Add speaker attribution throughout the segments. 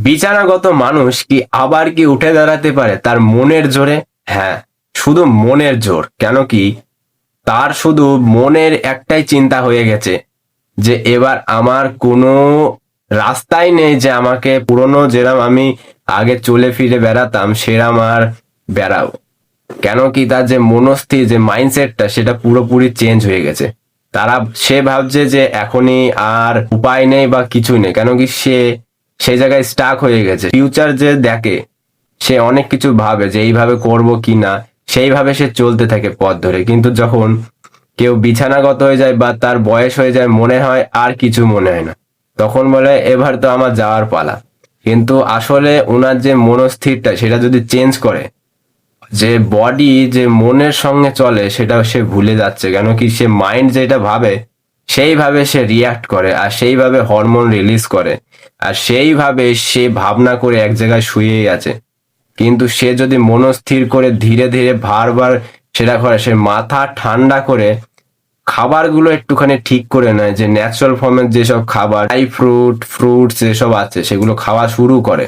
Speaker 1: বিছানাগত মানুষ কি আবার কি উঠে দাঁড়াতে পারে তার মনের জোরে? হ্যাঁ, শুধু মনের জোর। কেন কি তার শুধু মনের একটাই চিন্তা হয়ে গেছে যে এবার আমার কোনো রাস্তাই নেই যে আমাকে পুরনো যেরাম আমি আগে চলে ফিরে বেড়াতাম সেরাম আর বেড়াবো। কেন কি তার যে মনস্থির যে মাইন্ডসেটটা সেটা পুরোপুরি চেঞ্জ হয়ে গেছে। সে ভাবছে যে এখনই আর উপায় নেই বা কিছু নেই, কেন কি সে সেই জায়গায় স্টাক হয়ে গেছে। ফিউচার যে দেখে, সে অনেক কিছু ভাবে যে এইভাবে করব কি না, সেইভাবে সে চলতে থাকে পথ ধরে। কিন্তু যখন কেউ বিছানাগত হয়ে যায় বা তার বয়স হয়ে যায়, মনে হয় আর কিছু মনে হয় না, তখন বলে এবার তো আমার যাওয়ার পালা। কিন্তু আসলে ওনার যে মনস্থিরটা সেটা যদি চেঞ্জ করে, যে বডি যে মনের সঙ্গে চলে সেটা সে ভুলে যাচ্ছে। কেন কি সে মাইন্ড যেটা ভাবে সেইভাবে সে রিয়াক্ট করে, আর সেইভাবে হরমোন রিলিজ করে, আর সেইভাবে সে ভাবনা করে এক জায়গায় শুয়েই আছে। কিন্তু সে যদি মনস্থির করে ধীরে ধীরে বারবার সেটা করে, সে মাথা ঠান্ডা করে খাবারগুলো একটুখানি ঠিক করে নেয়, যে ন্যাচারাল ফর্মের যেসব খাবার, ড্রাই ফ্রুটস যেসব আছে সেগুলো খাওয়া শুরু করে,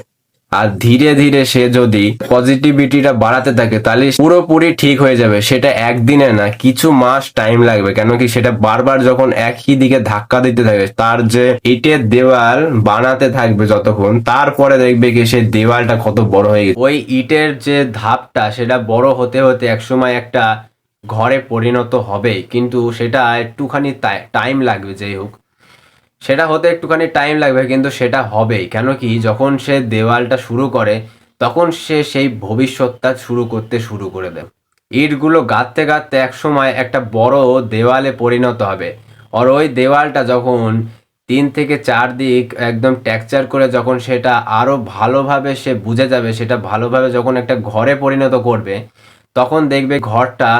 Speaker 1: আর ধীরে ধীরে সে যদি পজিটিভিটিটা বাড়াতে থাকে তাহলে পুরোপুরি ঠিক হয়ে যাবে। সেটা একদিনে না, কিছু মাস টাইম লাগবে। কেন কি সেটা বারবার যখন একই দিকে ধাক্কা দিতে থাকবে, তার যে ইটের দেওয়াল বানাতে থাকবে যতক্ষণ, তারপরে দেখবে কি সেই দেওয়ালটা কত বড় হয়ে গেছে। ওই ইটের যে ধাপটা সেটা বড় হতে হতে একসময় একটা ঘরে পরিণত হবে, কিন্তু সেটা একটুখানি টাইম লাগবে। যাই হোক, সেটা হতে একটুখানি টাইম লাগবে, কিন্তু সেটা হবেই। কেন কি যখন সে দেওয়ালটা শুরু করে তখন সে সেই ভবিষ্যৎটা শুরু করে দেয়। ইটগুলো গাঁথতে গাঁথতে একসময় একটা বড় দেওয়ালে পরিণত হবে। আর ওই দেওয়ালটা যখন 3 থেকে 4 দিক একদম টেক্সচার করে, যখন সেটা আরো ভালোভাবে সে বুঝে যাবে, সেটা ভালোভাবে যখন একটা ঘরে পরিণত করবে, তখন দেখবে ঘরটা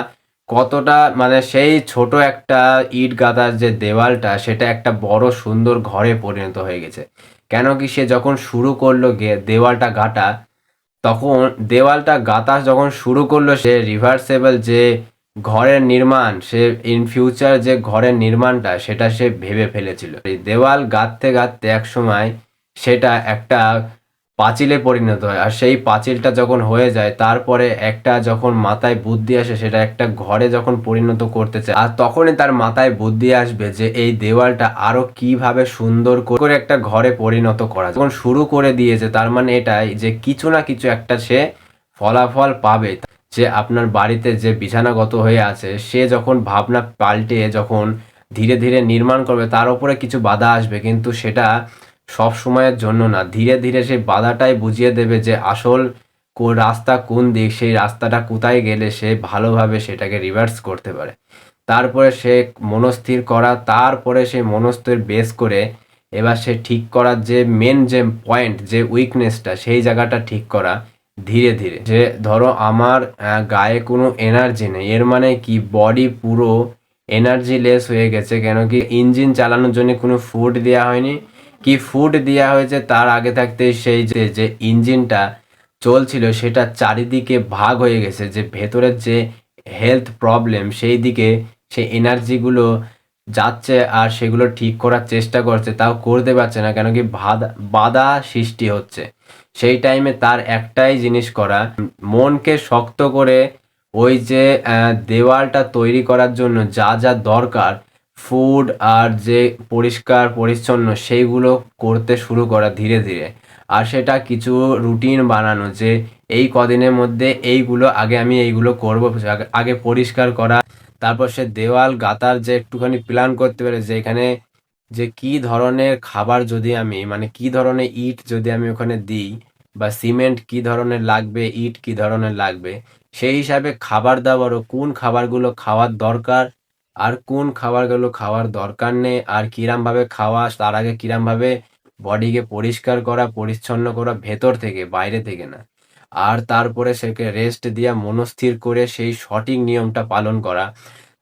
Speaker 1: কতটা, মানে সেই ছোট একটা ইট গাঁথার যে দেওয়ালটা সেটা একটা বড় সুন্দর ঘরে পরিণত হয়ে গেছে। কেন কি সে যখন শুরু করলো দেওয়ালটা গাঁথা, তখন দেওয়ালটা গাঁথা যখন শুরু করলো, সে রিভার্সেবল যে ঘরের নির্মাণ, সে ইন ফিউচার যে ঘরের নির্মাণটা সেটা সে ভেবে ফেলেছিল। এই দেওয়াল গাঁথতে গাঁথতে এক সময় সেটা একটা পাঁচিলে পরিণত হয়, আর সেই পাঁচিলটা যখন হয়ে যায় তারপরে একটা যখন মাথায় বুদ্ধি আসে সেটা একটা ঘরে যখন পরিণত করতে চায়, আর তখনই তার মাথায় বুদ্ধি আসবে যে এই দেওয়ালটা আরো কিভাবে সুন্দর করে একটা ঘরে পরিণত করা যায়। যখন শুরু করে দিয়েছে তার মানে এটাই যে কিছু না কিছু একটা সে ফলাফল পাবে। যে আপনার বাড়িতে যে বিছানাগত হয়ে আছে সে যখন ভাবনা পাল্টে যখন ধীরে ধীরে নির্মাণ করবে, তার উপরে কিছু বাধা আসবে, কিন্তু সেটা সব সময়ের জন্য না। ধীরে ধীরে সেই বাধাটাই বুঝিয়ে দেবে যে আসল রাস্তা কোন দিক, সেই রাস্তাটা কোথায় গেলে সে ভালোভাবে সেটাকে রিভার্স করতে পারে। তারপরে সে মনস্থির করা, তারপরে সে মনস্থির বেস করে এবার সে ঠিক করার যে মেন যে পয়েন্ট, যে উইকনেসটা, সেই জায়গাটা ঠিক করা ধীরে ধীরে। যে ধরো আমার গায়ে কোনো এনার্জি নেই, এর মানে কি বডি পুরো এনার্জি লেস হয়ে গেছে। কেন কি ইঞ্জিন চালানোর জন্য কোনো ফুড দেওয়া হয়নি, কি ফুড দেওয়া হয়েছে তার আগে থাকতে সেই যে যে ইঞ্জিনটা চলছিল সেটা চারিদিকে ভাগ হয়ে গেছে, যে ভেতরের যে হেলথ প্রবলেম সেই দিকে সেই এনার্জিগুলো যাচ্ছে, আর সেগুলো ঠিক করার চেষ্টা করছে, তাও করতে পারছে না। কেন কি বাধা সৃষ্টি হচ্ছে। সেই টাইমে তার একটাই জিনিস করা, মনকে শক্ত করে ওই যে দেওয়ালটা তৈরি করার জন্য যা যা দরকার, ফুড আর যে পরিষ্কার পরিচ্ছন্ন, সেইগুলো করতে শুরু করা ধীরে ধীরে। আর সেটা কিছু রুটিন বানানো, যে এই কদিনের মধ্যে আগে আমি এইগুলো করব। আগে পরিষ্কার করা, তারপর সে দেওয়াল গাঁথার যে একটুখানি প্ল্যান করতে পারে, যে এখানে যে কি ধরনের খাবার যদি আমি, মানে কি ধরনের ইট যদি আমি ওখানে দিই, বা সিমেন্ট কি ধরনের লাগবে, ইট কি ধরনের লাগবে, সেই হিসাবে খাবার দাবারও কোন খাবারগুলো খাওয়ার দরকার আর কোন খাবারগুলো খাওয়ার দরকার নেই, আর কিরাম ভাবে খাওয়া, তার আগে কিরাম ভাবে বডিকে পরিষ্কার করা পরিচ্ছন্ন করা, ভেতর থেকে বাইরে থেকে না। আর তারপরে সেকে রেস্ট দিয়া মনস্থির করে সেই সঠিক নিয়মটা পালন করা।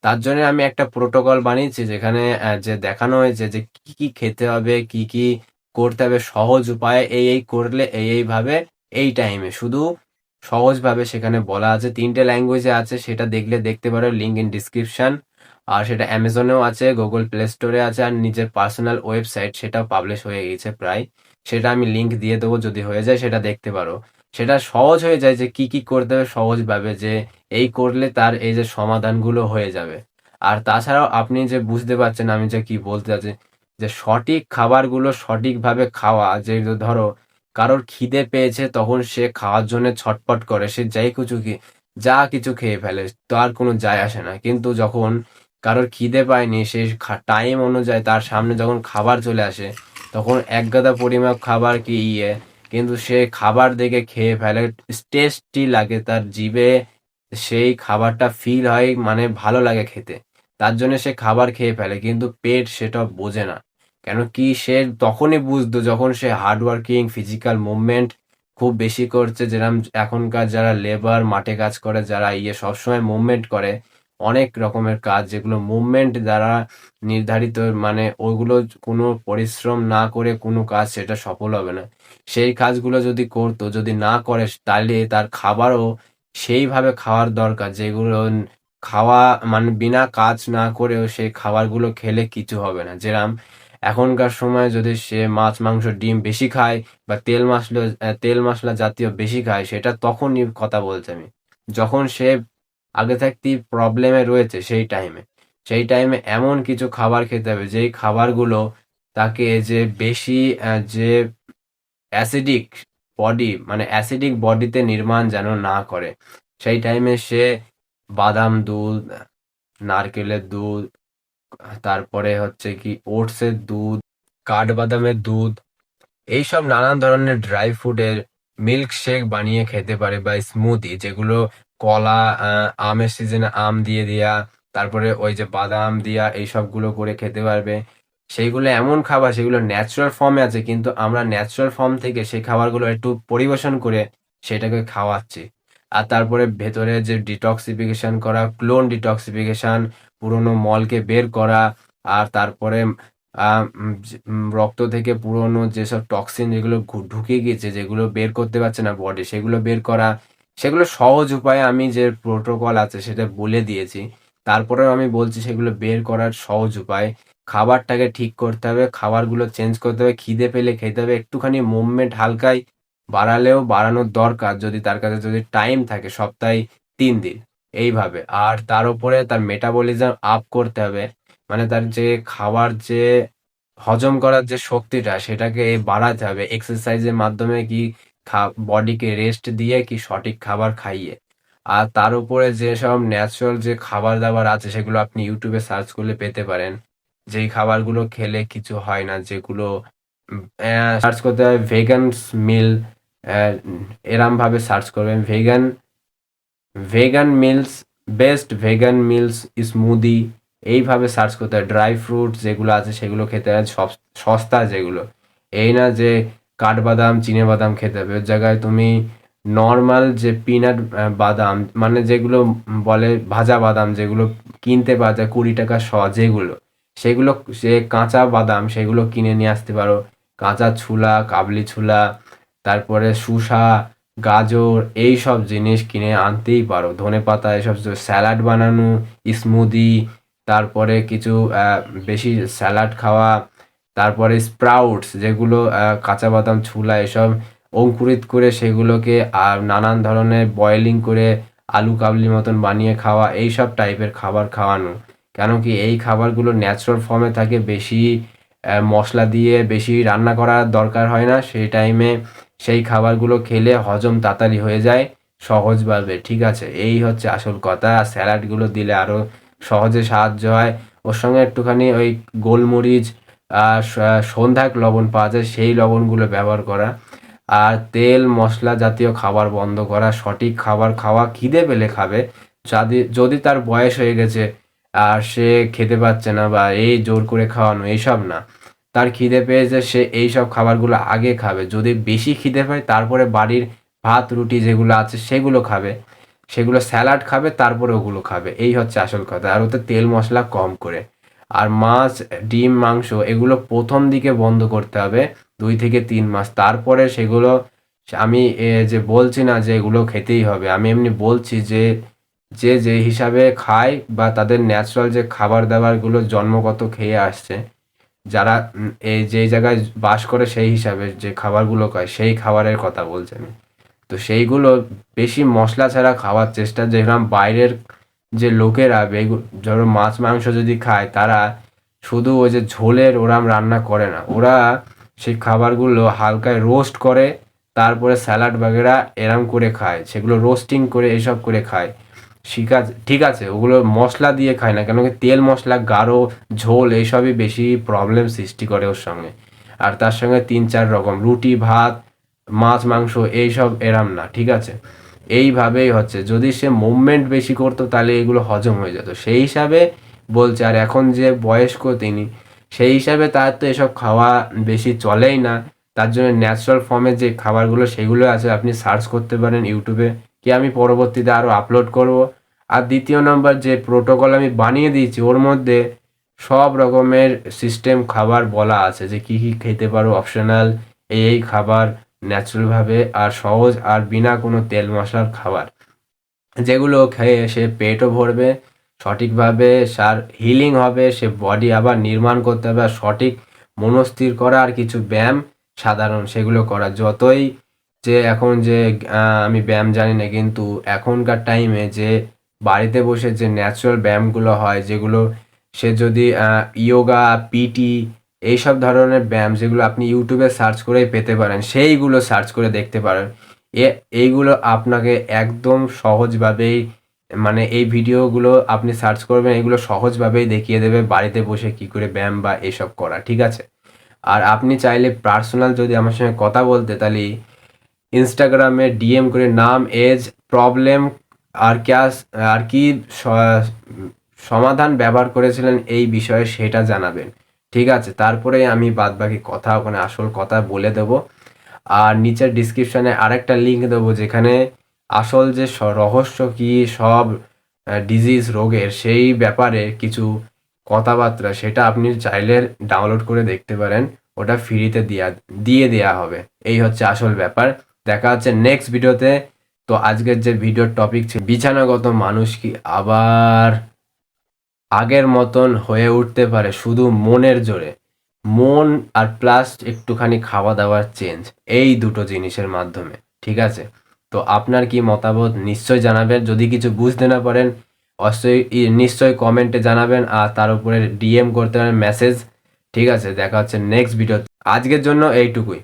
Speaker 1: তার জন্য আমি একটা প্রোটোকল বানিয়েছি, যেখানে যে দেখানো হয়েছে যে কি কি খেতে হবে, কি কি করতে হবে, সহজ উপায়ে এই করলে এইভাবে এই টাইমে, শুধু সহজভাবে সেখানে বলা আছে। 3টে ল্যাঙ্গুয়েজে আছে, সেটা দেখলে দেখতে পারো, লিঙ্ক ইন ডিসক্রিপশন। আর সেটা অ্যামাজনেও আছে, গুগল প্লে স্টোরে আছে, আর নিজের পার্সোনাল ওয়েবসাইট সেটাও পাবলিশ হয়ে গেছে প্রায়। সেটা আমি লিঙ্ক দিয়ে দেবো, যদি হয়ে যায় সেটা দেখতে পারো। সেটা সহজ হয়ে যায় যে কি কি করতে হবে সহজভাবে, যে এই করলে তার এই যে সমাধানগুলো হয়ে যাবে। আর তাছাড়াও আপনি যে বুঝতে পারছেন আমি যে কি বলতে চাচ্ছি, যে সঠিক খাবারগুলো সঠিকভাবে খাওয়া, যে ধরো কারোর খিদে পেয়েছে তখন সে খাওয়ার জন্য ছটপট করে, সে যা কিছু খেয়ে ফেলে, তার কোনো যায় আসে না। কিন্তু যখন কারোর খিদে পায়নি, সে টাইম অনুযায়ী তার সামনে যখন খাবার চলে আসে, তখন একগাদা পরিমাপ খাবার কিন্তু সে খাবার দেখে খেয়ে ফেলে, টেস্টি লাগে তার জিভে, সেই খাবারটা ফিল হয়, মানে ভালো লাগে খেতে, তার জন্য সে খাবার খেয়ে ফেলে। কিন্তু পেট সেটা বোঝে না। কেন কি, সে তখনই বুঝতো যখন সে হার্ড ওয়ার্কিং ফিজিক্যাল মুভমেন্ট খুব বেশি করছে, যেরকম এখনকার যারা লেবার মাঠে কাজ করে, যারা সবসময় মুভমেন্ট করে, অনেক রকমের কাজ যেগুলো মুভমেন্ট দ্বারা নির্ধারিত, মানে ওইগুলো কোনো পরিশ্রম না করে কোনো কাজ সেটা সফল হবে না। সেই কাজগুলো যদি করতো, যদি না করে, তাহলে তার খাবারও সেইভাবে খাওয়ার দরকার, যেগুলো খাওয়া, মানে বিনা কাজ না করেও সেই খাবারগুলো খেলে কিছু হবে না। যেরকম এখনকার সময় যদি সে মাছ মাংস ডিম বেশি খায়, বা তেল মশলা জাতীয় বেশি খায়, সেটা তখনই কথা বলছি আমি, যখন সে আগে থাকতেই প্রবলেমে রয়েছে। সেই টাইমে এমন কিছু খাবার খেতে হবে, যেই খাবারগুলো তাকে যে বেশি যে অ্যাসিডিক মানে অ্যাসিডিক বডিতে নির্মাণ যেন না করে। সেই টাইমে সে বাদাম দুধ, নারকেলের দুধ, তারপরে হচ্ছে কি ওটসের দুধ, কাঠবাদামের দুধ, এইসব নানান ধরনের ড্রাই ফ্রুটের মিল্ক শেক বানিয়ে খেতে পারে, বা স্মুদি, যেগুলো কলা, আমের সিজনে আম দিয়ে দেয়া, তারপরে ওই যে বাদাম দিয়া এই সবগুলো করে খেতে পারবে। সেইগুলো এমন খাবার, সেগুলো ন্যাচারাল ফর্মে আছে, কিন্তু আমরা ন্যাচারাল ফর্ম থেকে সেই খাবারগুলো একটু পরিবেশন করে সেটাকে খাওয়াচ্ছি। আর তারপরে ভেতরে যে ডিটক্সিফিকেশন করা, ক্লোন ডিটক্সিফিকেশন, পুরোনো মলকে বের করা, আর তারপরে রক্ত থেকে পুরোনো যেসব টক্সিন যেগুলো ঢুকে গিয়েছে, যেগুলো বের করতে পারছে না বডি, সেগুলো বের করা। সেগুলো সহজ উপায়ে আমি যে প্রোটোকল আছে সেটা বলে দিয়েছি। তারপরেও আমি বলছি সেগুলো বের করার সহজ উপায়। খাবারটাকে ঠিক করতে হবে, খাবারগুলো চেঞ্জ করতে হবে, খিদে পেলে খেতে হবে, একটুখানি মুভমেন্ট হালকাই বাড়ালেও বাড়ানোর দরকার, যদি তার কাছে যদি টাইম থাকে, সপ্তাহে 3 দিন এইভাবে। আর তার উপরে তার মেটাবলিজম আপ করতে হবে, মানে তার যে খাবার যে হজম করার যে শক্তিটা সেটাকে বাড়াতে হবে এক্সারসাইজের মাধ্যমে, কি বডিকে রেস্ট দিয়ে, কি সঠিক খাবার খাইয়ে। আর তার উপরে যেসব ন্যাচারাল যে খাবার দাবার আছে সেগুলো আপনি ইউটিউবে সার্চ করলে পেতে পারেন, যেই খাবারগুলো খেলে কিছু হয় না, যেগুলো সার্চ করতে হবে ভেগান মিল, এরম ভাবে সার্চ করবেন vegan vegan meals, best vegan meals smoothie, এইভাবে সার্চ করতে হয়। ড্রাই ফ্রুট যেগুলো আছে সেগুলো খেতে হয়, সব সস্তা যেগুলো, এই না যে কাঠবাদাম বাদাম খেতে হবে। ওর জায়গায় তুমি নর্মাল যে পিনাট বাদাম, মানে যেগুলো বলে ভাজা বাদাম, যেগুলো কিনতে পাওয়া যায় 20 টাকা যেগুলো, সেগুলো, সে কাঁচা বাদাম সেগুলো কিনে নিয়ে আসতে পারো। কাঁচা ছোলা, কাবলি ছোলা, তারপরে শসা, গাজর, এই সব জিনিস কিনে আনতেই পারো। ধনেপাতা, এসব স্যালাড বানানো, স্মুদি, তারপরে কিছু বেশি স্যালাড খাওয়া, তারপরে স্প্রাউটস, যেগুলো কাঁচা বাদাম, ছোলা, এসব অঙ্কুরিত করে সেগুলোকে নানান ধরনের বয়েলিং করে আলু কাবলির মতন বানিয়ে খাওয়া, এই সব টাইপের খাবার খাওয়ানো। কেন কি, এই খাবারগুলো ন্যাচারাল ফর্মে থাকে, বেশি মশলা দিয়ে বেশি রান্না করার দরকার হয় না। সেই টাইমে সেই খাবারগুলো খেলে হজম তাড়াতাড়ি হয়ে যায় সহজভাবে। ঠিক আছে, এই হচ্ছে আসল কথা। স্যালাডগুলো দিলে আরও সহজে সাহায্য হয়। ওর সঙ্গে একটুখানি ওই গোলমরিচ, সন্ধ্যাক লবণ পাওয়া যায়, সেই লবণগুলো ব্যবহার করা। আর তেল মশলা জাতীয় খাবার বন্ধ করা, সঠিক খাবার খাওয়া, খিদে পেলে খাবে। যদি যদি তার বয়স হয়ে গেছে আর সে খেতে পাচ্ছে না, বা এই জোর করে খাওয়ানো, এইসব না, তার খিদে পেয়েছে, সে এইসব খাবারগুলো আগে খাবে। যদি বেশি খিদে পায়, তারপরে বাড়ির ভাত রুটি যেগুলো আছে সেগুলো খাবে, সেগুলো স্যালাড খাবে, তারপরে ওগুলো খাবে। এই হচ্ছে আসল কথা। আর ওতে তেল মশলা কম করে। আর মাছ, ডিম, মাংস এগুলো প্রথম দিকে বন্ধ করতে হবে, 2 থেকে 3 মাস। তারপরে সেগুলো, আমি যে বলছি না যে এগুলো খেতেই হবে, আমি এমনি বলছি যে যে যে হিসাবে খায়, বা তাদের ন্যাচারাল যে খাবার দাবারগুলো জন্মগত খেয়ে আসছে, যারা এই যেই জায়গায় বাস করে সেই হিসাবে যে খাবারগুলো খায় সেই খাবারের কথা বলছি আমি। তো সেইগুলো বেশি মশলা ছাড়া খাওয়ার চেষ্টা, যেরকম বাইরের যে লোকেরা ধরো মাছ মাংস যদি খায়, তারা শুধু ওই যে ঝোলের ওরাম রান্না করে না, ওরা সেই খাবারগুলো হালকায় রোস্ট করে তারপরে স্যালাড বাগেরা এরম করে খায়, সেগুলো রোস্টিং করে এসব করে খায়। ঠিক আছে, ওগুলো মশলা দিয়ে খায় না, কেন কি তেল মশলা গাঢ় ঝোল এইসবই বেশি প্রবলেম সৃষ্টি করে ওর সঙ্গে। আর তার সঙ্গে 3-4 রকম রুটি ভাত মাছ মাংস এইসব এরাম না, ঠিক আছে। এইভাবেই হচ্ছে, যদি সে মুভমেন্ট বেশি করতো তাহলে এগুলো হজম হয়ে যেত, সেই হিসাবে বলছে। আর এখন যে বয়স্ক তিনি, সেই হিসাবে তার তো এসব খাওয়া বেশি চলেই না। তার জন্য ন্যাচারাল ফর্মের যে খাবারগুলো সেগুলো আছে, আপনি সার্চ করতে পারেন ইউটিউবে, কি আমি পরবর্তীতে আরও আপলোড করব। আর দ্বিতীয় নম্বর যে প্রোটোকল আমি বানিয়ে দিয়েছি, ওর মধ্যে সব রকমের সিস্টেম খাবার বলা আছে, যে কী কী খেতে পারো, অপশনাল এই খাবার, ন্যাচারালভাবে আর সহজ আর বিনা কোনো তেল মশলার খাবার, যেগুলো খেয়ে সে পেটও ভরবে সঠিকভাবে, সার হিলিং হবে, সে বডি আবার নির্মাণ করতে হবে। আর সঠিক মনস্থির করা আর কিছু ব্যায়াম সাধারণ সেগুলো করা। যতই যে এখন যে আমি ব্যায়াম জানি না, কিন্তু এখনকার টাইমে যে বাড়িতে বসে যে ন্যাচারাল ব্যায়ামগুলো হয়, যেগুলো সে যদি ইয়োগা পিটি এইসব ধরনের ব্যায়াম, যেগুলো আপনি ইউটিউবে সার্চ করেই পেতে পারেন, সেইগুলো সার্চ করে দেখতে পারেন। এইগুলো আপনাকে একদম সহজভাবেই, মানে এই ভিডিওগুলো আপনি সার্চ করবেন, এগুলো সহজভাবেই দেখিয়ে দেবে বাড়িতে বসে কি করে ব্যায়াম বা এসব করা, ঠিক আছে। আর আপনি চাইলে পার্সোনাল যদি আমার সঙ্গে কথা বলতে, তাহলে ইনস্টাগ্রামে ডিএম করে নাম এজ প্রবলেম আর আর কি সমাধান ব্যবহার করেছিলেন এই বিষয়ে সেটা জানাবেন, ঠিক আছে। তারপরে আমি বাদবাকি কথা ওখানে আসল কথা বলে দেব। আর নিচের ডিসক্রিপশানে আরেকটা লিঙ্ক দেবো, যেখানে আসল যে রহস্য কি সব ডিজিজ রোগের, সেই ব্যাপারে কিছু কথাবার্তা, সেটা আপনি চাইলে ডাউনলোড করে দেখতে পারেন, ওটা ফ্রিতে দিয়ে দেওয়া হবে। এই হচ্ছে আসল ব্যাপার। দেখা হচ্ছে নেক্সট ভিডিওতে। তো আজকের যে ভিডিওর টপিক ছিল, বিছানাগত মানুষ কি আবার আগের মতন হয়ে উঠতে পারে শুধু মনের জোরে? মন আর প্লাস একটুখানি খাওয়া দাওয়ার চেঞ্জ, এই দুটো জিনিসের মাধ্যমে, ঠিক আছে। তো আপনার কি মতামত নিশ্চয় জানাবেন। যদি কিছু বুঝতে না পারেন নিশ্চয়ই কমেন্টে জানাবেন, আর তার উপরে ডিএম করতে পারেন মেসেজ, ঠিক আছে। দেখা হচ্ছে নেক্সট ভিডিও। আজকের জন্য এইটুকুই।